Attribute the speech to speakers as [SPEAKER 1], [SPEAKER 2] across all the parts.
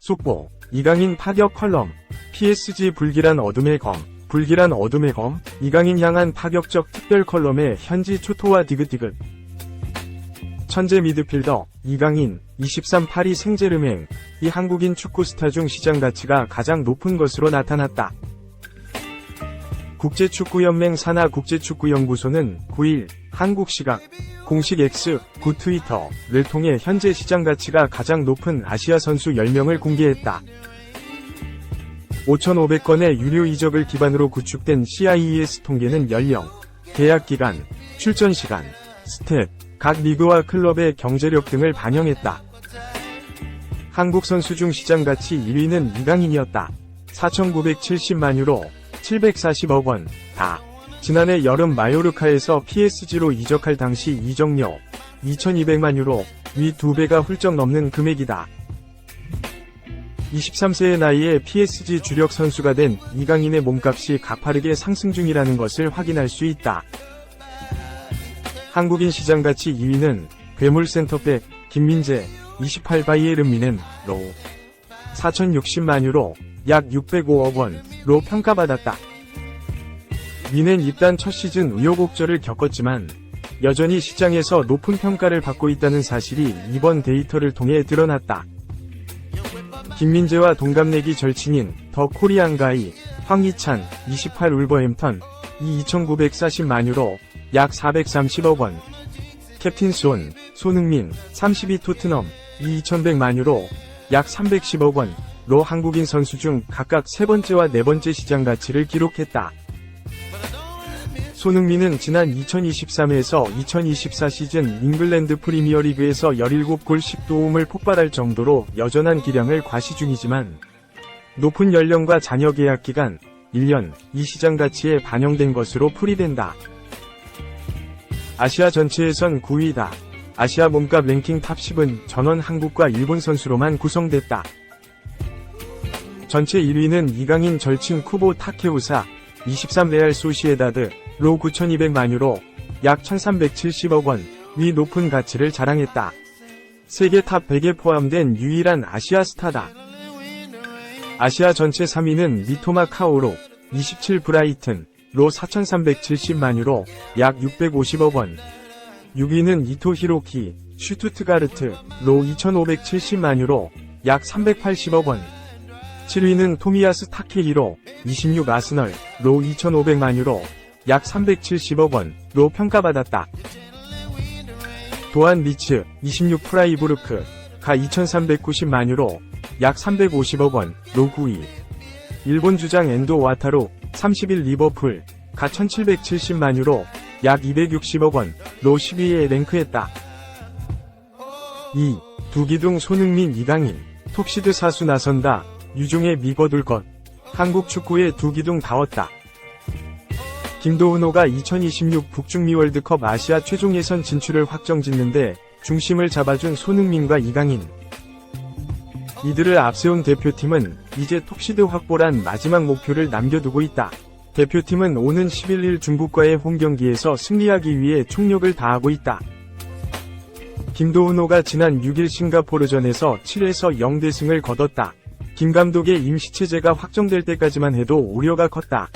[SPEAKER 1] 속보, 이강인 파격 컬럼, PSG 불길한 어둠의 검, 불길한 어둠의 검, 이강인 향한 파격적 특별 컬럼의 현지 초토화 디귿디귿. 천재 미드필더, 이강인, 23 파리 생제르맹, 이 한국인 축구 스타 중 시장 가치가 가장 높은 것으로 나타났다. 국제축구연맹 산하 국제축구연구소는 9일 한국 시각 공식 X, 구 트위터를 통해 현재 시장 가치가 가장 높은 아시아 선수 10명을 공개했다. 5,500건의 유료 이적을 기반으로 구축된 CIES 통계는 연령, 계약 기간, 출전 시간, 스탯, 각 리그와 클럽의 경제력 등을 반영했다. 한국 선수 중 시장 가치 1위는 이강인이었다. 4,970만 유로, 740억 원, 다. 지난해 여름 마요르카에서 PSG로 이적할 당시 이적료 2,200만 유로, 위 2배가 훌쩍 넘는 금액이다. 23세의 나이에 PSG 주력 선수가 된 이강인의 몸값이 가파르게 상승 중이라는 것을 확인할 수 있다. 한국인 시장 가치 2위는 괴물 센터백 김민재, 28 바이에른 로 4,060만 유로, 약 605억 원로 평가받았다. 민은 입단 첫 시즌 우여곡절을 겪었지만 여전히 시장에서 높은 평가를 받고 있다는 사실이 이번 데이터를 통해 드러났다. 김민재와 동갑내기 절친인 더 코리안 가이 황희찬, 28 울버햄턴, 이 2,940만 유로, 약 430억 원. 캡틴 손흥민, 32 토트넘, 이 2,100만 유로, 약 310억 원로 한국인 선수 중 각각 세 번째와 네 번째 시장 가치를 기록했다. 손흥민은 지난 2023에서 2024 시즌 잉글랜드 프리미어리그에서 17골 10도움을 폭발할 정도로 여전한 기량을 과시 중이지만 높은 연령과 잔여 계약 기간 1년, 이 시장 가치에 반영된 것으로 풀이된다. 아시아 전체에선 9위다. 아시아 몸값 랭킹 탑 10은 전원 한국과 일본 선수로만 구성됐다. 전체 1위는 이강인 절친 쿠보 타케우사, 23 레알 소시에다드, 로 9,200만 유로, 약 1,370억 원, 위 높은 가치를 자랑했다. 세계 탑 100에 포함된 유일한 아시아 스타다. 아시아 전체 3위는 미토마 카오로, 27 브라이튼, 로 4,370만 유로, 약 650억 원. 6위는 이토 히로키, 슈투트가르트, 로 2,570만 유로, 약 380억 원. 7위는 토미야스 타케히로, 26 아스널, 로 2,500만 유로, 약 370억 원로 평가받았다. 도안 리츠, 26 프라이부르크, 가 2,390만 유로, 약 350억 원로 9위. 일본 주장 엔도 와타루, 31 리버풀, 가 1,770만 유로, 약 260억 원로 10위에 랭크했다. 2. 두기둥 손흥민 이강인, 톱시드 사수 나선다, 유종의 미거둘 것. 한국 축구의 두기둥 다웠다. 김도훈호가 2026 북중미 월드컵 아시아 최종 예선 진출을 확정짓는데 중심을 잡아준 손흥민과 이강인. 이들을 앞세운 대표팀은 이제 톱시드 확보란 마지막 목표를 남겨두고 있다. 대표팀은 오는 11일 중국과의 홈경기에서 승리하기 위해 총력을 다하고 있다. 김도훈호가 지난 6일 싱가포르전에서 7에서 0대승을 거뒀다. 김 감독의 임시체제가 확정될 때까지만 해도 우려가 컸다.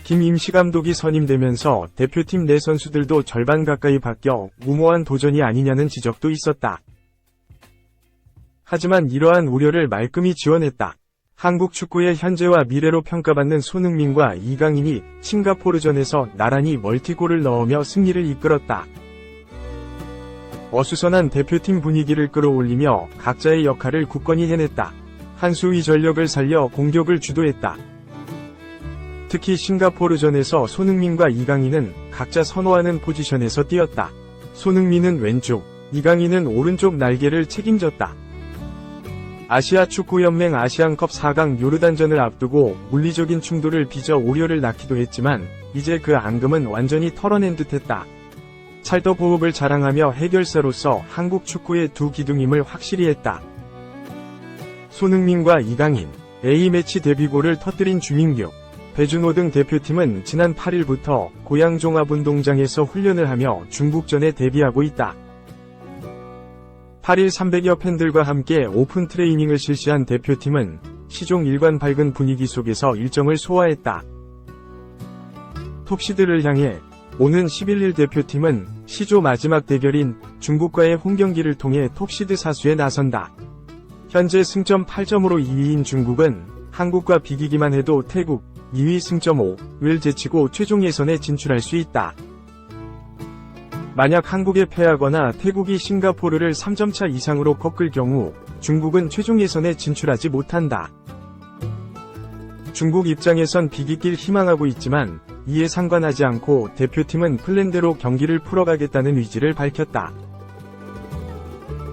[SPEAKER 1] 김 임시감독이 선임되면서 대표팀 내 선수들도 절반 가까이 바뀌어 무모한 도전이 아니냐는 지적도 있었다. 하지만 이러한 우려를 말끔히 지원했다. 한국 축구의 현재와 미래로 평가받는 손흥민과 이강인이 싱가포르전에서 나란히 멀티골을 넣으며 승리를 이끌었다. 어수선한 대표팀 분위기를 끌어올리며 각자의 역할을 굳건히 해냈다. 한 수위 전력을 살려 공격을 주도했다. 특히 싱가포르전에서 손흥민과 이강인은 각자 선호하는 포지션에서 뛰었다. 손흥민은 왼쪽, 이강인은 오른쪽 날개를 책임졌다. 아시아 축구연맹 아시안컵 4강 요르단전을 앞두고 물리적인 충돌을 빚어 우려를 낳기도 했지만 이제 그 앙금은 완전히 털어낸 듯했다. 찰떡호흡을 자랑하며 해결사로서 한국 축구의 두 기둥임을 확실히 했다. 손흥민과 이강인, A매치 데뷔골을 터뜨린 주민규. 배준호 등 대표팀은 지난 8일부터 고양 종합운동장에서 훈련을 하며 중국전에 대비하고 있다. 8일 300여 팬들과 함께 오픈 트레이닝을 실시한 대표팀은 시종 일관 밝은 분위기 속에서 일정을 소화했다. 톱시드를 향해 오는 11일 대표팀은 시조 마지막 대결인 중국과의 홈경기를 통해 톱시드 사수에 나선다. 현재 승점 8점으로 2위인 중국은 한국과 비기기만 해도 태국 2위 승점 5를 제치고 최종 예선에 진출할 수 있다. 만약 한국에 패하거나 태국이 싱가포르를 3점차 이상으로 꺾을 경우 중국은 최종 예선에 진출하지 못한다. 중국 입장에선 비기길 희망하고 있지만 이에 상관하지 않고 대표팀은 플랜대로 경기를 풀어가겠다는 의지를 밝혔다.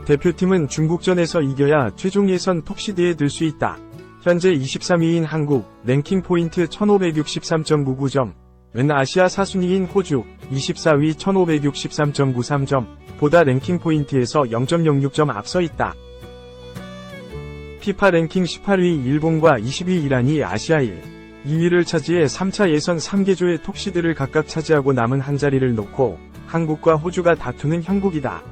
[SPEAKER 1] 대표팀은 중국전에서 이겨야 최종 예선 톱시드에 들 수 있다. 현재 23위인 한국, 랭킹 포인트 1563.99점, 은 아시아 사순위인 호주, 24위 1563.93점, 보다 랭킹 포인트에서 0.06점 앞서 있다. 피파 랭킹 18위 일본과 20위 이란이 아시아 1, 2위를 차지해 3차 예선 3개조의 톱시드를 각각 차지하고 남은 한 자리를 놓고 한국과 호주가 다투는 형국이다.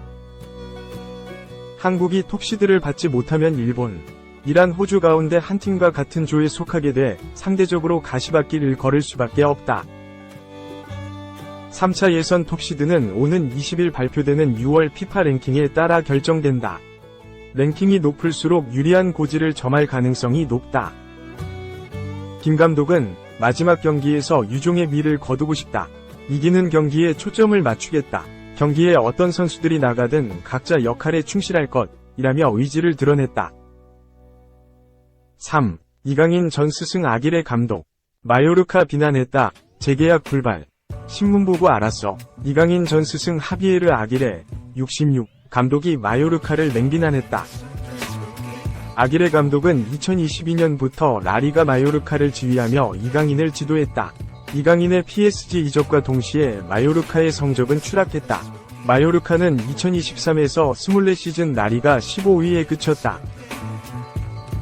[SPEAKER 1] 한국이 톱시드를 받지 못하면 일본, 이란, 호주 가운데 한 팀과 같은 조에 속하게 돼 상대적으로 가시밭길을 걸을 수밖에 없다. 3차 예선 톱시드는 오는 20일 발표되는 6월 피파 랭킹에 따라 결정된다. 랭킹이 높을수록 유리한 고지를 점할 가능성이 높다. 김 감독은 마지막 경기에서 유종의 미를 거두고 싶다. 이기는 경기에 초점을 맞추겠다. 경기에 어떤 선수들이 나가든 각자 역할에 충실할 것이라며 의지를 드러냈다. 3. 이강인 전 스승 아기레 감독. 마요르카 비난했다. 재계약 불발. 신문 보고 알았어. 이강인 전 스승 하비에르 아기레 66 감독이 마요르카를 맹비난했다. 아기레 감독은 2022년부터 라리가 마요르카를 지휘하며 이강인을 지도했다. 이강인의 PSG 이적과 동시에 마요르카의 성적은 추락했다. 마요르카는 2023에서 24시즌 라리가 15위에 그쳤다.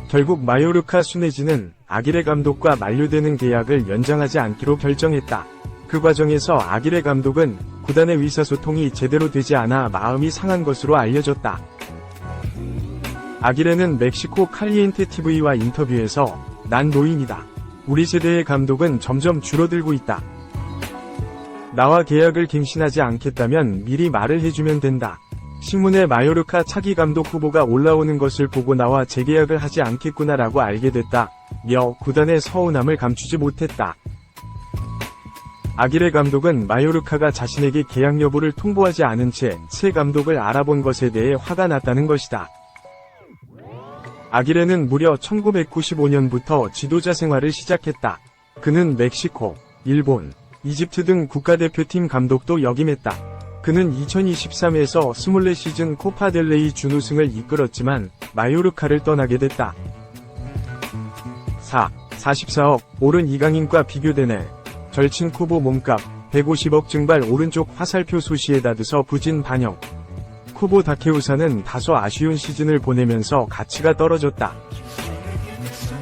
[SPEAKER 1] 결국 마요르카 순회지는 아기레 감독과 만료되는 계약을 연장하지 않기로 결정했다. 그 과정에서 아기레 감독은 구단의 의사소통이 제대로 되지 않아 마음이 상한 것으로 알려졌다. 아기레는 멕시코 칼리엔테 TV와 인터뷰에서 난 노인이다. 우리 세대의 감독은 점점 줄어들고 있다. 나와 계약을 갱신하지 않겠다면 미리 말을 해주면 된다. 신문에 마요르카 차기 감독 후보가 올라오는 것을 보고 나와 재계약을 하지 않겠구나라고 알게 됐다. 며 구단의 서운함을 감추지 못했다. 아기레 감독은 마요르카가 자신에게 계약 여부를 통보하지 않은 채 새 감독을 알아본 것에 대해 화가 났다는 것이다. 아기레는 무려 1995년부터 지도자 생활을 시작했다. 그는 멕시코, 일본, 이집트 등 국가대표팀 감독도 역임했다. 그는 2023에서 24시즌 코파델레이 준우승을 이끌었지만 마요르카를 떠나게 됐다. 4. 44억 오른 이강인과 비교되네. 절친 쿠보 몸값 150억 증발. 오른쪽 화살표 소시에다드서 부진 반영. 쿠보 다케우사는 다소 아쉬운 시즌을 보내면서 가치가 떨어졌다.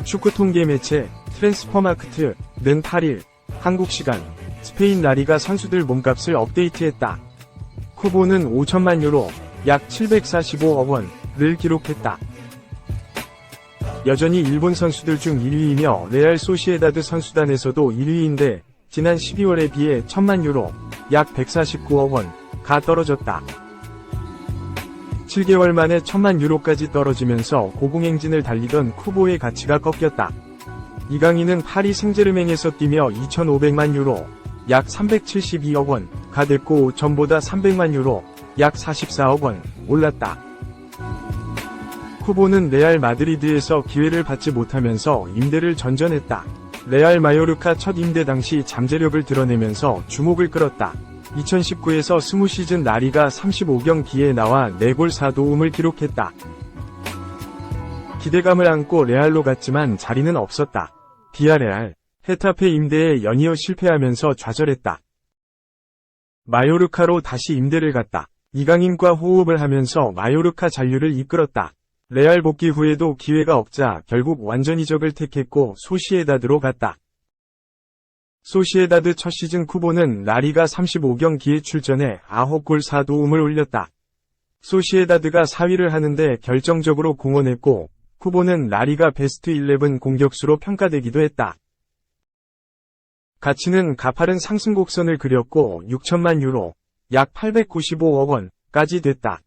[SPEAKER 1] 축구 통계 매체 트랜스퍼마크트는 8일 한국 시간 스페인 라리가 선수들 몸값을 업데이트했다. 쿠보는 5천만 유로, 약 745억 원을 기록했다. 여전히 일본 선수들 중 1위이며 레알 소시에다드 선수단에서도 1위인데 지난 12월에 비해 1천만 유로, 약 149억 원가 떨어졌다. 7개월 만에 1천만 유로까지 떨어지면서 고공행진을 달리던 쿠보의 가치가 꺾였다. 이강인은 파리 생제르맹에서 뛰며 2,500만 유로, 약 372억 원가 됐고 전보다 300만 유로, 약 44억 원 올랐다. 쿠보는 레알 마드리드에서 기회를 받지 못하면서 임대를 전전했다. 레알 마요르카 첫 임대 당시 잠재력을 드러내면서 주목을 끌었다. 2019에서 20시즌 라리가 35경기에 나와 4골 4도움을 기록했다. 기대감을 안고 레알로 갔지만 자리는 없었다. 비아레알, 헤타페 임대에 연이어 실패하면서 좌절했다. 마요르카로 다시 임대를 갔다. 이강인과 호흡을 하면서 마요르카 잔류를 이끌었다. 레알 복귀 후에도 기회가 없자 결국 완전 이적을 택했고 소시에다드로 갔다. 소시에다드 첫 시즌 쿠보는 라리가 35경기에 출전해 9골 4도움을 올렸다. 소시에다드가 4위를 하는데 결정적으로 공헌했고, 쿠보는 라리가 베스트 11 공격수로 평가되기도 했다. 가치는 가파른 상승 곡선을 그렸고 6천만 유로, 약 895억 원까지 됐다.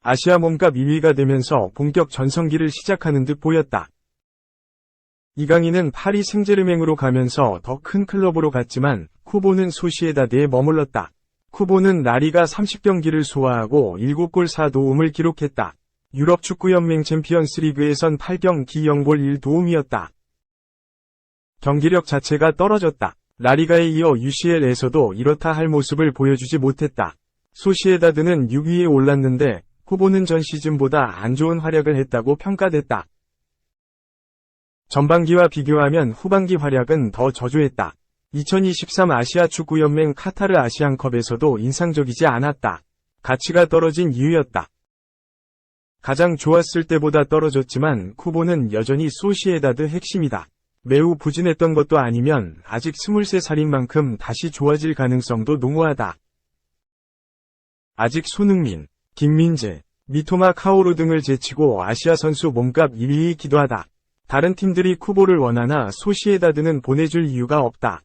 [SPEAKER 1] 아시아 몸값 2위가 되면서 본격 전성기를 시작하는 듯 보였다. 이강인은 파리 생제르맹으로 가면서 더 큰 클럽으로 갔지만 쿠보는 소시에다드에 머물렀다. 쿠보는 라리가 30경기를 소화하고 7골 4도움을 기록했다. 유럽 축구연맹 챔피언스 리그에선 8경기 0골 1도움이었다. 경기력 자체가 떨어졌다. 라리가에 이어 UCL에서도 이렇다 할 모습을 보여주지 못했다. 소시에다드는 6위에 올랐는데 쿠보는 전 시즌보다 안 좋은 활약을 했다고 평가됐다. 전반기와 비교하면 후반기 활약은 더 저조했다. 2023 아시아 축구연맹 카타르 아시안컵에서도 인상적이지 않았다. 가치가 떨어진 이유였다. 가장 좋았을 때보다 떨어졌지만 쿠보는 여전히 소시에다드 핵심이다. 매우 부진했던 것도 아니면 아직 23살인 만큼 다시 좋아질 가능성도 농후하다. 아직 손흥민, 김민재, 미토마 카오루 등을 제치고 아시아 선수 몸값 1위이기도 하다. 다른 팀들이 쿠보를 원하나 소시에다드는 보내줄 이유가 없다.